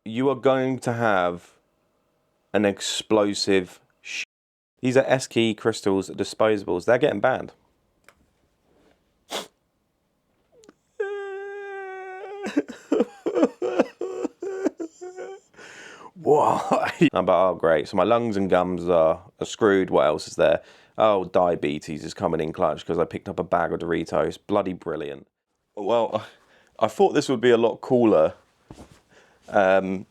you are going to have an explosive These are S-Key crystals, disposables. They're getting banned. Why? But oh great, so my lungs and gums are screwed. What else is there? Oh, diabetes is coming in clutch because I picked up a bag of Doritos. Bloody brilliant. Well, I thought this would be a lot cooler. In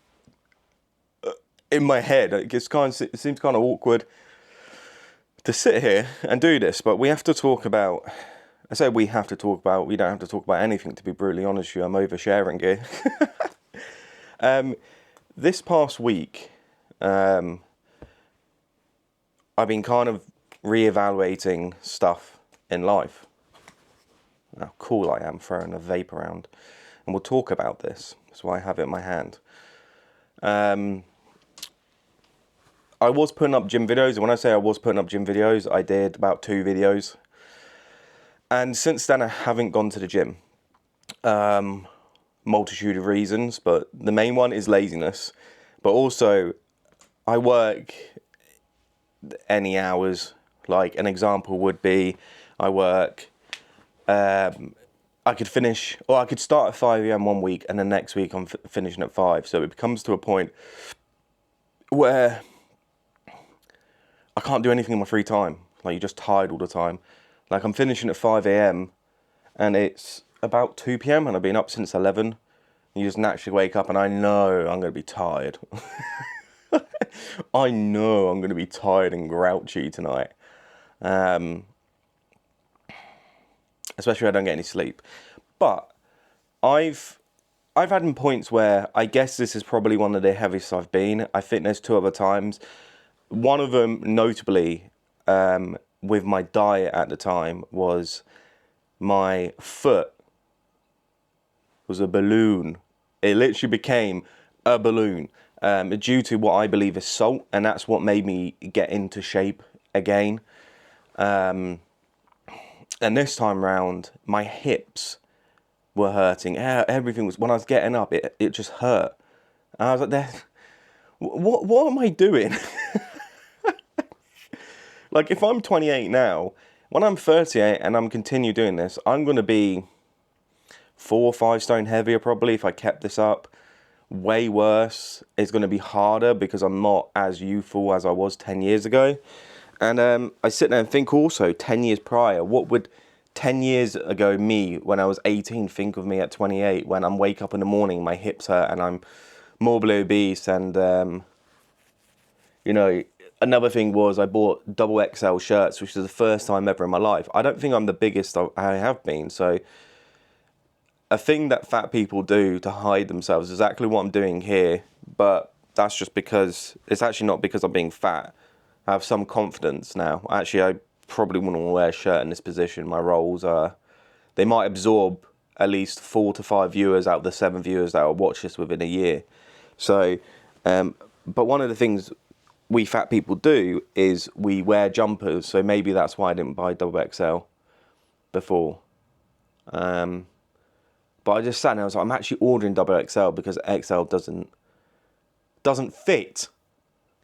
my head, it seems kind of awkward to sit here and do this, but we have to talk about. I say we have to talk about. We don't have to talk about anything, to be brutally honest with you. I'm oversharing here. This past week, I've been kind of reevaluating stuff in life. How cool I am throwing a vape around. And we'll talk about this. That's why I have it in my hand. I was putting up gym videos. And when I say I was putting up gym videos, I did about 2 videos. And since then, I haven't gone to the gym. Multitude of reasons, but the main one is laziness. But also, I work any hours. Like an example would be, I work. I could finish, or I could start at 5 a.m. one week, and the next week I'm finishing at 5. So it comes to a point where I can't do anything in my free time. Like, you're just tired all the time. Like, I'm finishing at 5 a.m. and it's about 2 p.m. and I've been up since 11. You just naturally wake up and I know I'm going to be tired. I know I'm going to be tired and grouchy tonight. Especially if I don't get any sleep. But I've had points where I guess this is probably one of the heaviest I've been. I think there's 2 other times. One of them, notably, with my diet at the time, was my foot was a balloon. It literally became a balloon due to what I believe is salt, and that's what made me get into shape again. And this time round, my hips were hurting. Everything was, when I was getting up, it just hurt. And I was like, what am I doing? Like, if I'm 28 now, when I'm 38 and I'm continue doing this, I'm going to be 4 or 5 stone heavier probably if I kept this up. Way worse. It's going to be harder because I'm not as youthful as I was 10 years ago. And I sit there and think also, 10 years prior, what would 10 years ago me, when I was 18, think of me at 28, when I'm wake up in the morning, my hips hurt and I'm morbidly obese. And, you know, another thing was I bought XXL shirts, which is the first time ever in my life. I don't think I'm the biggest I have been. So a thing that fat people do to hide themselves is exactly what I'm doing here. But that's just because, it's actually not because I'm being fat. I have some confidence now. Actually, I probably wouldn't wear a shirt in this position. My rolls are, they might absorb at least 4 to 5 viewers out of the 7 viewers that will watch this within a year. So, but one of the things we fat people do is we wear jumpers. So maybe that's why I didn't buy XXL before. But I just sat there and I was like, I'm actually ordering XXL because XL doesn't fit.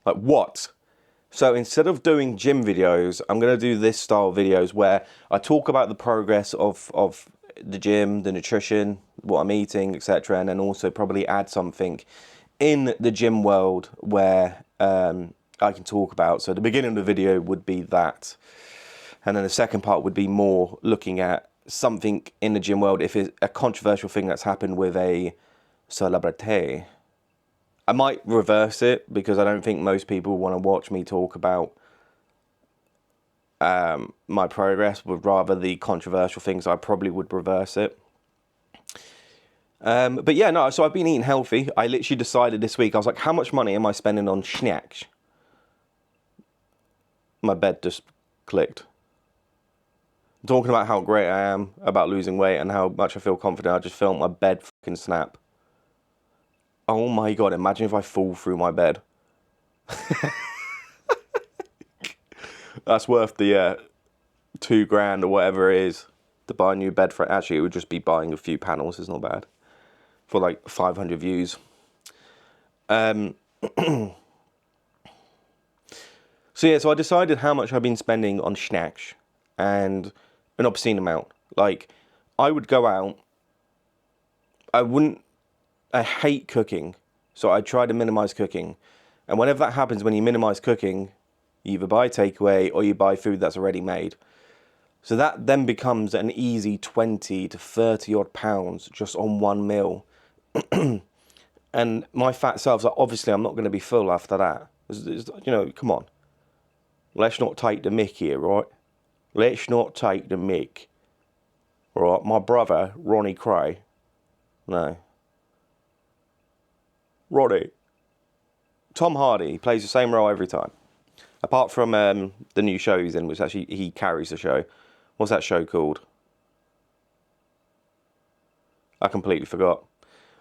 Like, what? So instead of doing gym videos, I'm going to do this style videos where I talk about the progress of the gym, the nutrition, what I'm eating, etc. And then also probably add something in the gym world where I can talk about. So the beginning of the video would be that. And then the second part would be more looking at something in the gym world, if it's a controversial thing that's happened with a celebrity. I might reverse it because I don't think most people want to watch me talk about my progress, but rather the controversial things. I probably would reverse it. But yeah, no, so I've been eating healthy. I literally decided this week, I was like, how much money am I spending on snacks? My bed just clicked. I'm talking about how great I am about losing weight and how much I feel confident. I just felt my bed fucking snap. Oh my God, imagine if I fall through my bed. That's worth the $2,000 or whatever it is to buy a new bed for it. Actually, it would just be buying a few panels, it's not bad. For like 500 views. So yeah, so I decided how much I've been spending on snacks, and an obscene amount. Like, I would go out. I wouldn't. I hate cooking, so I try to minimize cooking. And whenever that happens, when you minimize cooking, you either buy takeaway or you buy food that's already made. So that then becomes an easy 20 to 30 odd pounds just on one meal. And my fat self's like, obviously, I'm not going to be full after that. You know, come on. Let's not take the mick here, right? Let's not take the mick. Right? My brother, Ronnie Cray. No. Ronnie. Tom Hardy plays the same role every time. Apart from the new show he's in, which actually he carries the show. What's that show called? I completely forgot.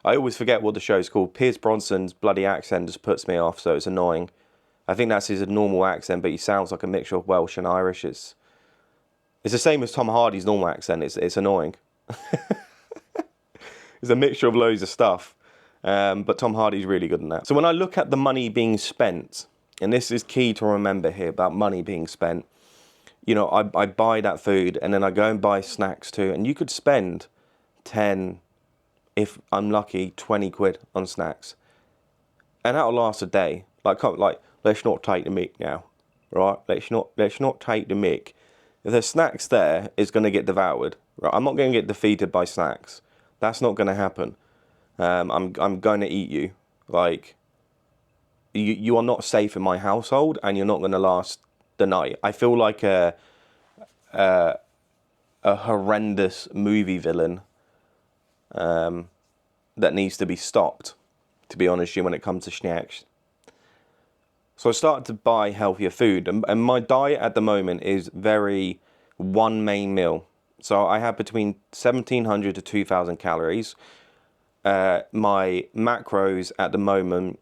I always forget what the show's called. Pierce Bronson's bloody accent just puts me off, so it's annoying. I think that's his normal accent, but he sounds like a mixture of Welsh and Irish. It's the same as Tom Hardy's normal accent. It's annoying. It's a mixture of loads of stuff. But Tom Hardy's really good in that. So when I look at the money being spent, and this is key to remember here about money being spent, you know, I buy that food and then I go and buy snacks too. And you could spend 10, if I'm lucky, 20 quid on snacks. And that'll last a day. Like, let's not take the mick now, right? Let's not take the mick. If there's snacks there, it's going to get devoured. Right? I'm not going to get defeated by snacks. That's not going to happen. I'm going to eat you. Like, you are not safe in my household, and you're not going to last the night. I feel like a horrendous movie villain that needs to be stopped, to be honest with you, when it comes to snacks. So I started to buy healthier food, and my diet at the moment is very one main meal. So I have between 1,700 to 2,000 calories. My macros at the moment,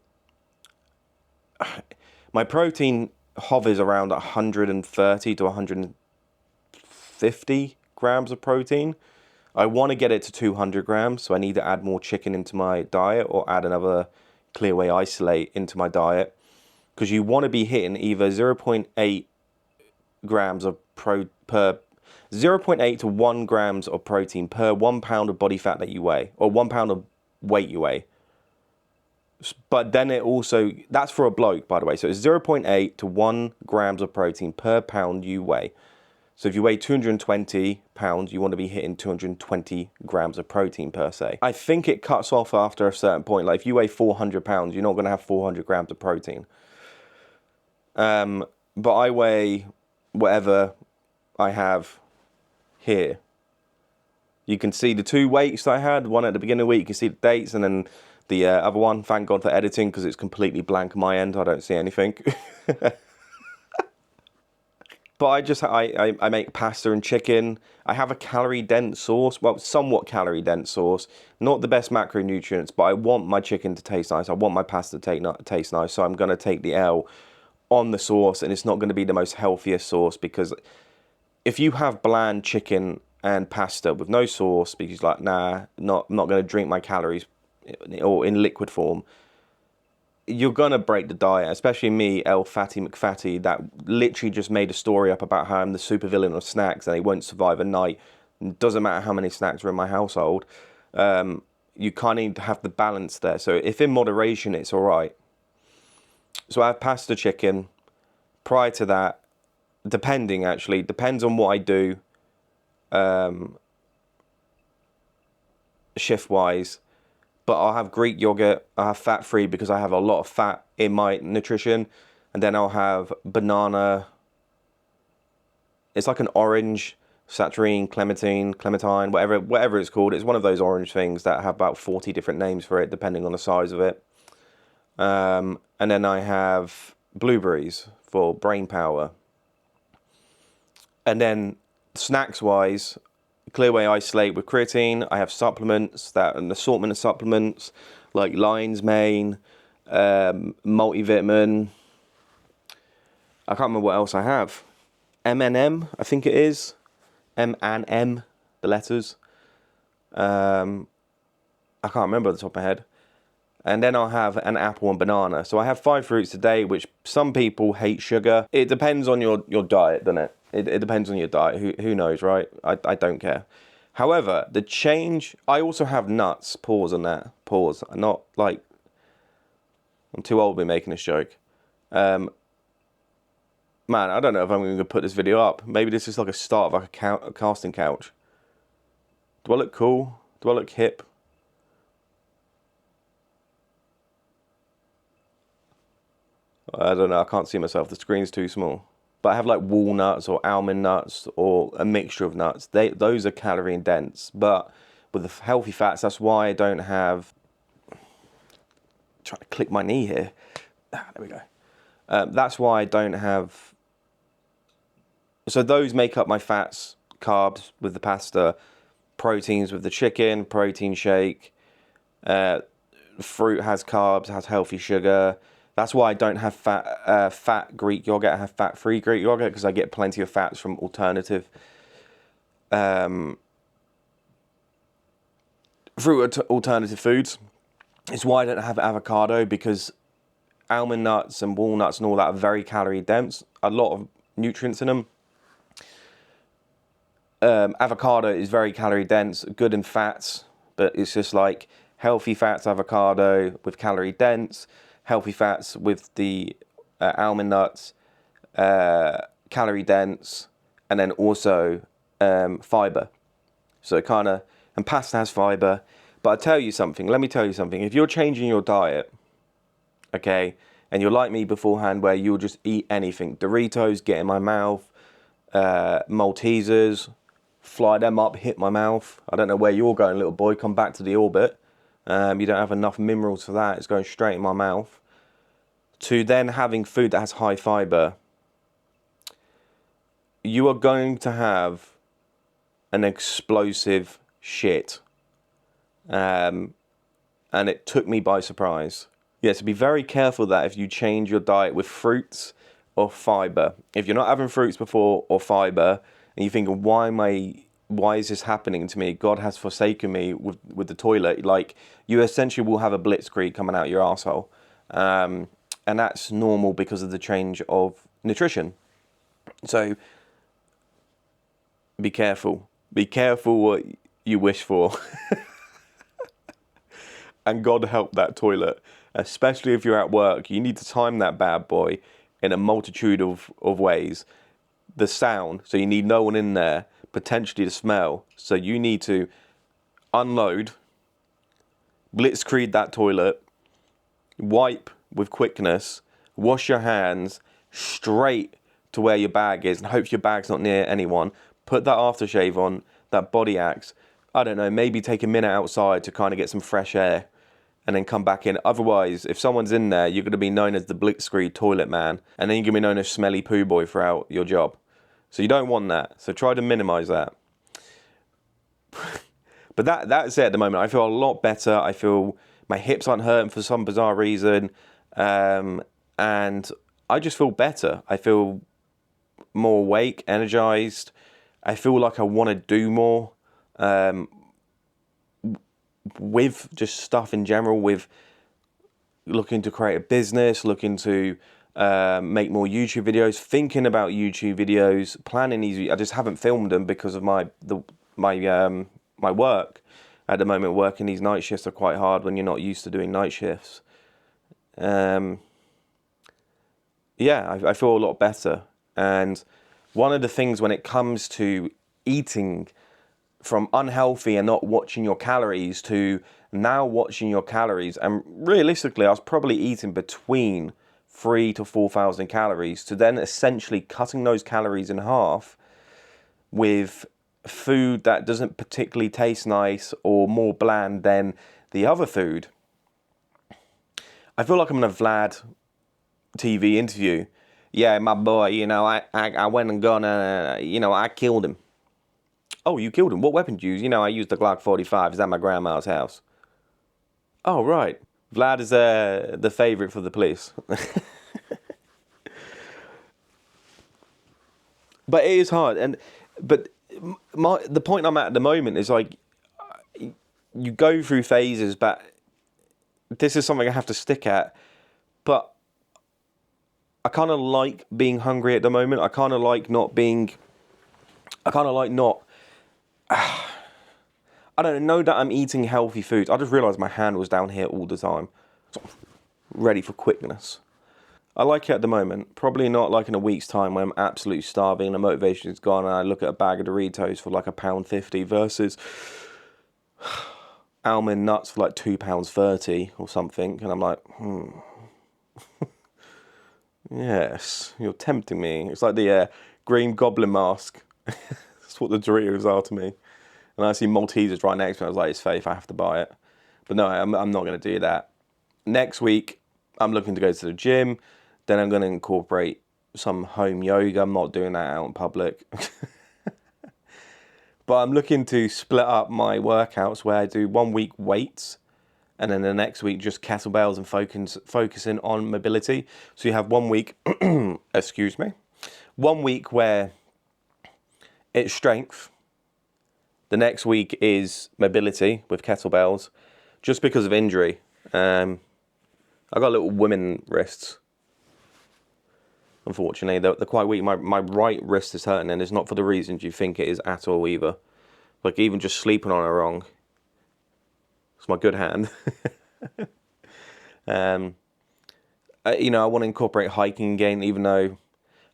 my protein hovers around 130 to 150 grams of protein. I want to get it to 200 grams, so I need to add more chicken into my diet or add another Clearway isolate into my diet. Because you want to be hitting either 0.8 grams of per 0.8 to 1 grams of protein per 1 pound of body fat that you weigh, or 1 pound of weight you weigh. But then it also, that's for a bloke, by the way. So it's 0.8 to 1 grams of protein per pound you weigh. So if you weigh 220 pounds, you want to be hitting 220 grams of protein per se. I think it cuts off after a certain point. Like if you weigh 400 pounds, you're not going to have 400 grams of protein. But I weigh whatever I have here. You can see the two weights that I had. One at the beginning of the week, you can see the dates, and then the other one, thank God for editing, because it's completely blank on my end. I don't see anything. But I make pasta and chicken. I have a calorie-dense sauce. Well, somewhat calorie-dense sauce. Not the best macronutrients, but I want my chicken to taste nice. I want my pasta to taste nice, so I'm going to take the L on the sauce, and it's not going to be the most healthiest sauce, because if you have bland chicken and pasta with no sauce, because like, nah, I'm not going to drink my calories or in liquid form, you're going to break the diet, especially me, El Fatty McFatty, that literally just made a story up about how I'm the supervillain of snacks and he won't survive a night. It doesn't matter how many snacks are in my household. You kind of need to have the balance there. So if in moderation, it's all right. So I have pasta chicken. Prior to that, depends on what I do, shift-wise. But I'll have Greek yogurt. I'll have fat-free because I have a lot of fat in my nutrition. And then I'll have banana. It's like an orange, citrine, clementine, whatever it's called. It's one of those orange things that have about 40 different names for it, depending on the size of it. And then I have blueberries for brain power. And then snacks-wise, Clearway isolate with creatine. I have supplements, an assortment of supplements like lion's mane, multivitamin. I can't remember what else I have. M&M, I think it is. M&M, the letters. I can't remember off the top of my head. and then I'll have an apple and banana. So I have 5 fruits a day, which some people hate sugar. It depends on your diet, doesn't it? It depends on your diet. Who knows, right? I don't care. However, the change, I also have nuts. Pause on that. Pause. I'm not like, I'm too old to be making this joke. Man, I don't know if I'm going to put this video up. Maybe this is like a start of like a casting couch. Do I look cool? Do I look hip? I don't know, I can't see myself. The screen's too small. But I have like walnuts or almond nuts or a mixture of nuts. Those are calorie dense. But with the healthy fats, that's why I don't have... I'm trying to click my knee here. There we go. That's why I don't have... So those make up my fats, carbs with the pasta, proteins with the chicken, protein shake. Fruit has carbs, has healthy sugar. That's why I don't have fat Greek yogurt. I have fat-free Greek yogurt because I get plenty of fats from alternative alternative foods. It's why I don't have avocado, because almond nuts and walnuts and all that are very calorie dense. A lot of nutrients in them. Avocado is very calorie dense, good in fats, but it's just like healthy fats avocado with calorie dense. Healthy fats with the almond nuts, calorie dense, and then also fiber. So kind of, and pasta has fiber. But I tell you something, let me tell you something. If you're changing your diet, okay, and you're like me beforehand where you'll just eat anything, Doritos, get in my mouth, Maltesers, fly them up, hit my mouth. I don't know where you're going, little boy, come back to the orbit. You don't have enough minerals for that. It's going straight in my mouth. To then having food that has high fiber, you are going to have an explosive shit. And it took me by surprise. Yeah, so be very careful that if you change your diet with fruits or fiber. If you're not having fruits before or fiber, and you're thinking, why is this happening to me? God has forsaken me with the toilet. Like, you essentially will have a blitzkrieg coming out your arsehole. And that's normal because of the change of nutrition. So, be careful. Be careful what you wish for. And God help that toilet. Especially if you're at work. You need to time that bad boy in a multitude of ways. The sound, so you need no one in there. Potentially the smell, so you need to unload, blitzkrieg that toilet, wipe with quickness, wash your hands straight to where your bag is, and hope your bag's not near anyone. Put that aftershave on, that body axe. I don't know, maybe take a minute outside to kind of get some fresh air and then come back in. Otherwise, if someone's in there, you're going to be known as the blitzkrieg toilet man, and then you're going to be known as smelly poo boy throughout your job. So you don't want that. So try to minimize that. But that's it at the moment. I feel a lot better. I feel my hips aren't hurting for some bizarre reason. And I just feel better. I feel more awake, energized. I feel like I want to do more with just stuff in general, with looking to create a business, looking to make more YouTube videos, thinking about YouTube videos, planning these. I just haven't filmed them because of my work at the moment. Working these night shifts are quite hard when you're not used to doing night shifts. Yeah, I feel a lot better. And one of the things when it comes to eating from unhealthy and not watching your calories to now watching your calories, and realistically I was probably eating between 3,000 to 4,000 calories, to then essentially cutting those calories in half with food that doesn't particularly taste nice or more bland than the other food. I feel like I'm in a Vlad TV interview. Yeah, my boy, I went and got, I killed him. Oh, you killed him? What weapon did you use? I used the Glock 45. It's at my grandma's house. Oh, right. Vlad is the favourite for the police. But it is hard. But the point I'm at the moment is like, you go through phases, but this is something I have to stick at. But I kind of like being hungry at the moment. I kind of like not being. I kind of like not. I don't know that I'm eating healthy foods. I just realised my hand was down here all the time, sort of ready for quickness. I like it at the moment. Probably not like in a week's time when I'm absolutely starving and the motivation is gone and I look at a bag of Doritos for like £1.50 versus almond nuts for like £2.30 or something. And I'm like, yes, you're tempting me. It's like the green goblin mask. That's what the Doritos are to me. And I see Maltesers right next to me. I was like, it's safe, I have to buy it. But no, I'm not going to do that. Next week, I'm looking to go to the gym. Then I'm going to incorporate some home yoga. I'm not doing that out in public. But I'm looking to split up my workouts where I do 1 week weights and then the next week just kettlebells and focusing on mobility. So you have 1 week, excuse me, 1 week where it's strength. The next week is mobility with kettlebells, just because of injury. I got little women wrists. Unfortunately, they're quite weak. My right wrist is hurting, and it's not for the reasons you think it is at all either. Like even just sleeping on it wrong. It's my good hand. I want to incorporate hiking again, even though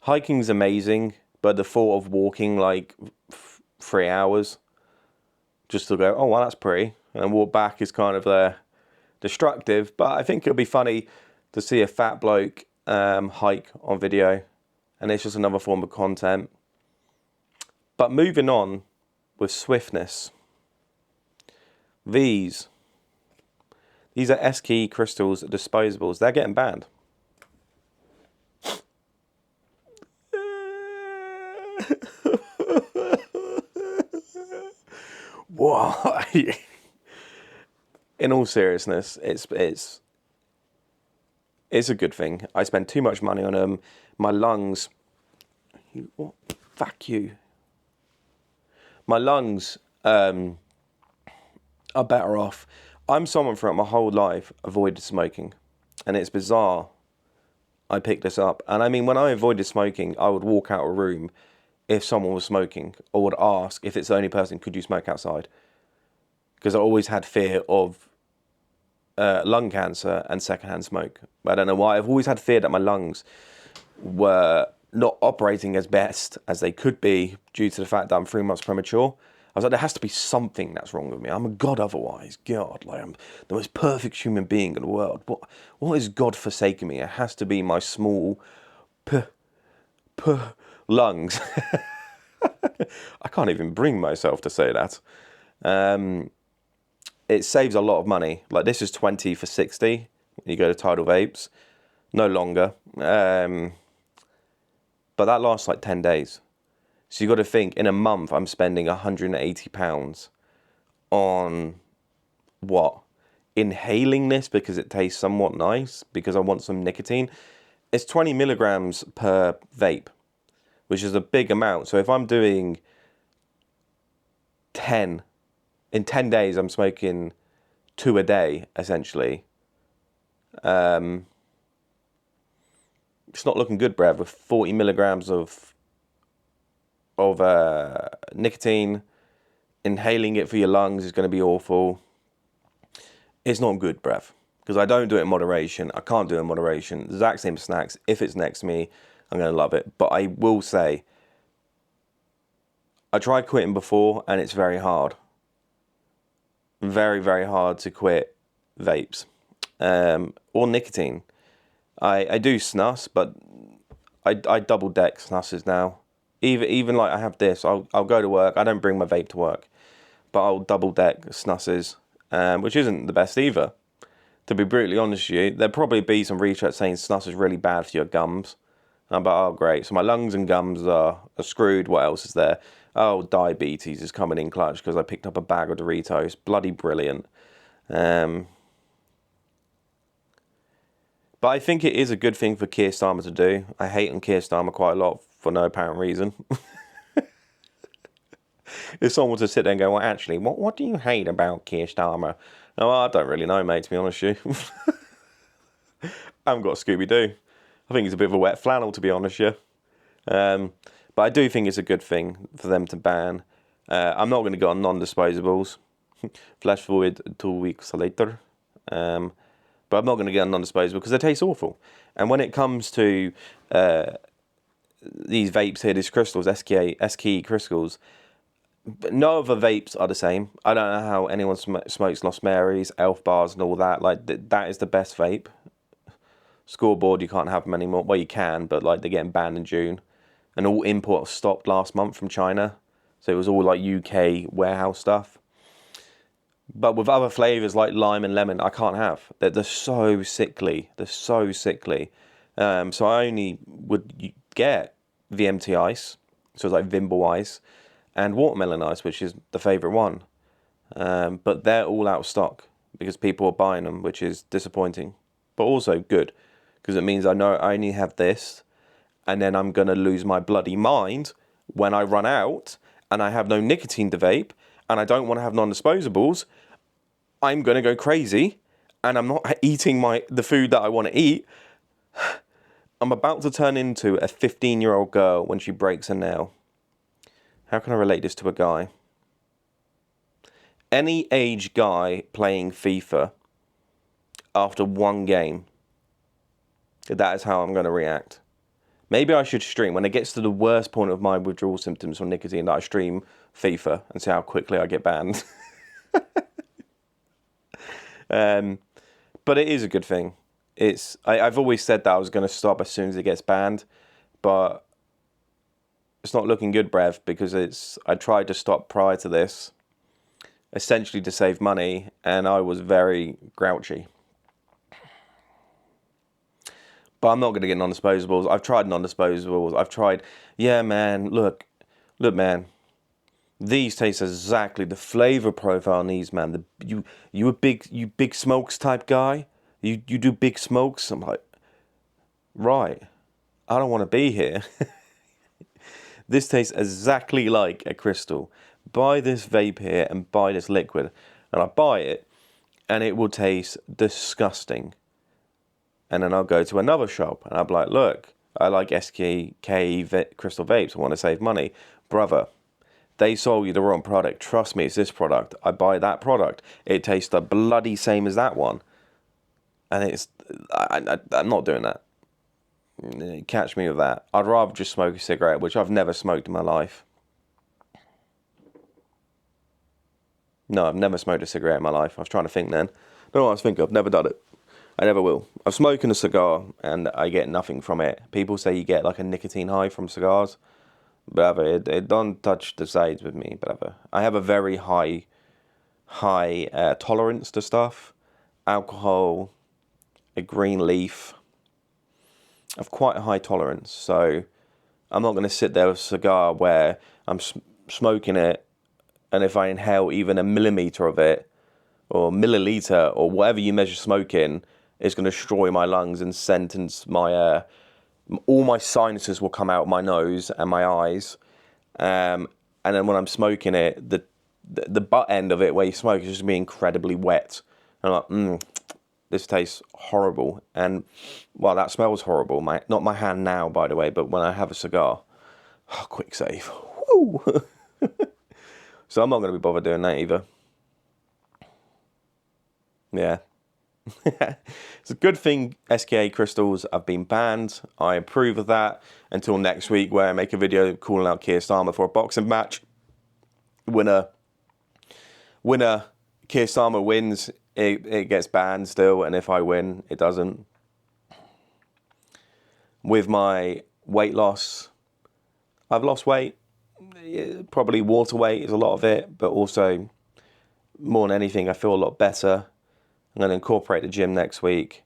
hiking's amazing, but the thought of walking like 3 hours just to go, oh, well, that's pretty, and walk back is kind of destructive. But I think it'll be funny to see a fat bloke hike on video, and it's just another form of content. But moving on with swiftness, these are S-Key crystals disposables. They're getting banned. Why? In all seriousness, it's a good thing. I spend too much money on them. My lungs. What? Fuck you. My lungs are better off. I'm someone throughout my whole life avoided smoking, and it's bizarre. I picked this up, and I mean, when I avoided smoking, I would walk out of a room if someone was smoking, or would ask if it's the only person, could you smoke outside? Because I always had fear of lung cancer and secondhand smoke. I don't know why. I've always had fear that my lungs were not operating as best as they could be due to the fact that I'm 3 months premature. I was like, there has to be something that's wrong with me. I'm a god otherwise. God, like I'm the most perfect human being in the world. What is God forsaking me? It has to be my small lungs. I can't even bring myself to say that. It saves a lot of money. Like this is 20 for 60 when you go to Tidal Vapes. No longer. But that lasts like 10 days. So you got to think, in a month, I'm spending £180 on what? Inhaling this because it tastes somewhat nice, because I want some nicotine. It's 20 milligrams per vape, which is a big amount. So if I'm doing 10, in 10 days, I'm smoking 2 a day, essentially. It's not looking good, bruv, with 40 milligrams of nicotine. Inhaling it for your lungs is going to be awful. It's not good, bruv, because I don't do it in moderation. I can't do it in moderation. The exact same snacks. If it's next to me, I'm going to love it. But I will say, I tried quitting before, and it's very hard. Very, very hard to quit vapes or nicotine. I do snus, but I double deck snusses now. Even like I have this, I'll go to work. I don't bring my vape to work, but I'll double deck snusses, which isn't the best either. To be brutally honest with you, there'll probably be some research saying snus is really bad for your gums. I'm like, oh great, so my lungs and gums are screwed. What else is there? Oh, diabetes is coming in clutch because I picked up a bag of Doritos. Bloody brilliant. But I think it is a good thing for Keir Starmer to do. I hate on Keir Starmer quite a lot for no apparent reason. If someone was to sit there and go, well, actually, what do you hate about Keir Starmer? Oh, I don't really know, mate, to be honest with you. I haven't got Scooby-Doo. I think it's a bit of a wet flannel, to be honest with you. But I do think it's a good thing for them to ban. I'm not going to go on non-disposables. Flash forward 2 weeks later. But I'm not going to get on non-disposable because they taste awful. And when it comes to these vapes here, these crystals, SKE crystals, no other vapes are the same. I don't know how anyone smokes Lost Marys, Elf Bars and all that. Like, that is the best vape. Scoreboard, you can't have them anymore. Well, you can, but like they're getting banned in June. And all imports stopped last month from China. So it was all like UK warehouse stuff. But with other flavours like lime and lemon, I can't have. They're so sickly. They're so sickly. So I only would get VMT ice. So it's like Vimble ice. And watermelon ice, which is the favourite one. But they're all out of stock because people are buying them, which is disappointing. But also good, because it means I know I only have this, and then I'm going to lose my bloody mind when I run out, and I have no nicotine to vape, and I don't want to have non-disposables. I'm going to go crazy, and I'm not eating the food that I want to eat. I'm about to turn into a 15-year-old girl when she breaks a nail. How can I relate this to a guy? Any age guy playing FIFA after one game, that is how I'm going to react. Maybe I should stream. When it gets to the worst point of my withdrawal symptoms from nicotine, that I stream FIFA and see how quickly I get banned. But it is a good thing. I've always said that I was going to stop as soon as it gets banned, but it's not looking good, Brev, because I tried to stop prior to this, essentially to save money, and I was very grouchy. But I'm not going to get non-disposables. I've tried non-disposables. Yeah, man, look, man. These taste exactly the flavor profile on these, man. You big smokes type guy. You do big smokes. I'm like, right. I don't want to be here. This tastes exactly like a crystal. Buy this vape here and buy this liquid. And I buy it, and it will taste disgusting. And then I'll go to another shop, and I'll be like, look, I like SKE crystal vapes. I want to save money. Brother, they sold you the wrong product. Trust me, it's this product. I buy that product. It tastes the bloody same as that one. And I'm not doing that. Catch me with that. I'd rather just smoke a cigarette, which I've never smoked in my life. No, I've never smoked a cigarette in my life. I was trying to think then. No, I was thinking I've never done it. I never will. I'm smoking a cigar and I get nothing from it. People say you get like a nicotine high from cigars. But it don't touch the sides with me. But I have a very high tolerance to stuff. Alcohol, a green leaf. I have quite a high tolerance. So I'm not going to sit there with a cigar where I'm smoking it, and if I inhale even a millimeter of it, or milliliter, or whatever you measure smoke in, it's going to destroy my lungs and sentence my all my sinuses will come out my nose and my eyes. And then when I'm smoking it, the butt end of it where you smoke is just going to be incredibly wet. And I'm like, this tastes horrible. And, well, that smells horrible. Not my hand now, by the way, but when I have a cigar. Oh, quick save. Woo! So I'm not going to be bothered doing that either. Yeah. It's a good thing SKA crystals have been banned. I approve of that. Until next week, where I make a video calling out Keir Starmer for a boxing match. Winner, Keir Starmer wins, it gets banned still, and if I win, it doesn't. With my weight loss, I've lost weight. Probably water weight is a lot of it, but also, more than anything, I feel a lot better. I'm going to incorporate the gym next week,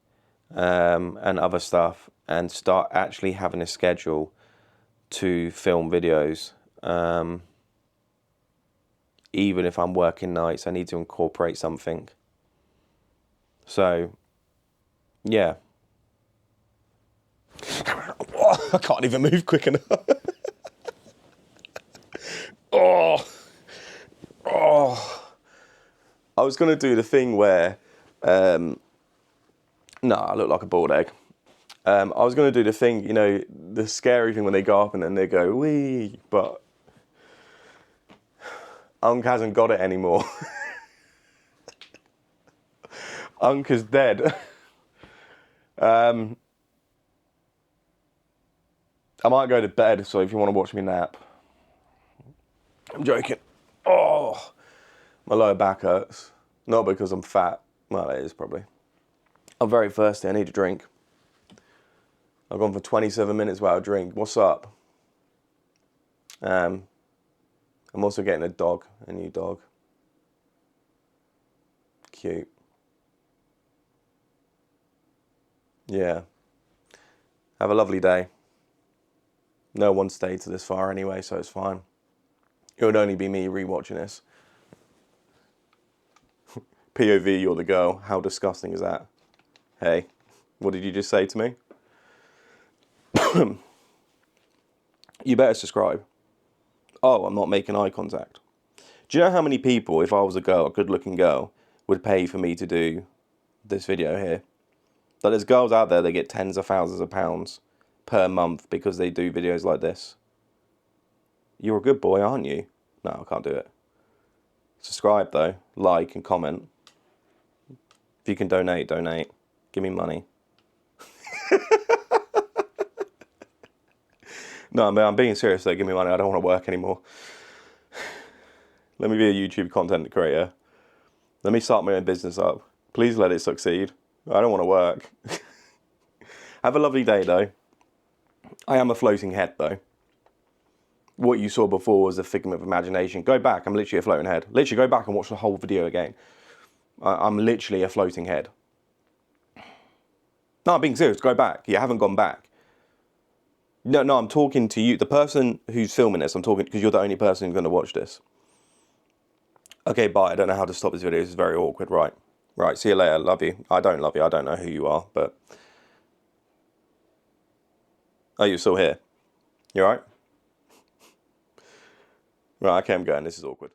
and other stuff, and start actually having a schedule to film videos. Even if I'm working nights, I need to incorporate something. So, yeah. I can't even move quick enough. Oh. I was going to do the thing where, no, I look like a boiled egg. I was going to do the thing, you know, the scary thing when they go up and then they go, wee, but Unk hasn't got it anymore. Unk is dead. I might go to bed, so if you want to watch me nap. I'm joking. Oh, my lower back hurts. Not because I'm fat. Well, it is probably. I'm very thirsty. I need a drink. I've gone for 27 minutes without a drink. What's up? I'm also getting a new dog. Cute. Yeah. Have a lovely day. No one stayed to this far anyway, so it's fine. It would only be me rewatching this. POV, you're the girl. How disgusting is that? Hey, what did you just say to me? You better subscribe. Oh, I'm not making eye contact. Do you know how many people, if I was a girl, a good-looking girl, would pay for me to do this video here? Like, there's girls out there that get tens of thousands of pounds per month because they do videos like this. You're a good boy, aren't you? No, I can't do it. Subscribe, though. Like and comment. If you can donate, donate. Give me money. No, man, I'm being serious, though. Give me money. I don't want to work anymore. Let me be a YouTube content creator. Let me start my own business up. Please let it succeed. I don't want to work. Have a lovely day, though. I am a floating head, though. What you saw before was a figment of imagination. Go back. I'm literally a floating head. Literally, go back and watch the whole video again. I'm literally a floating head. No, I'm being serious. Go back. You haven't gone back. No, I'm talking to you. The person who's filming this, I'm talking because you're the only person who's going to watch this. Okay, bye. I don't know how to stop this video. This is very awkward. Right. Right. See you later. Love you. I don't love you. I don't know who you are, but... Oh, you're still here? You alright? Right, okay, I'm going. This is awkward.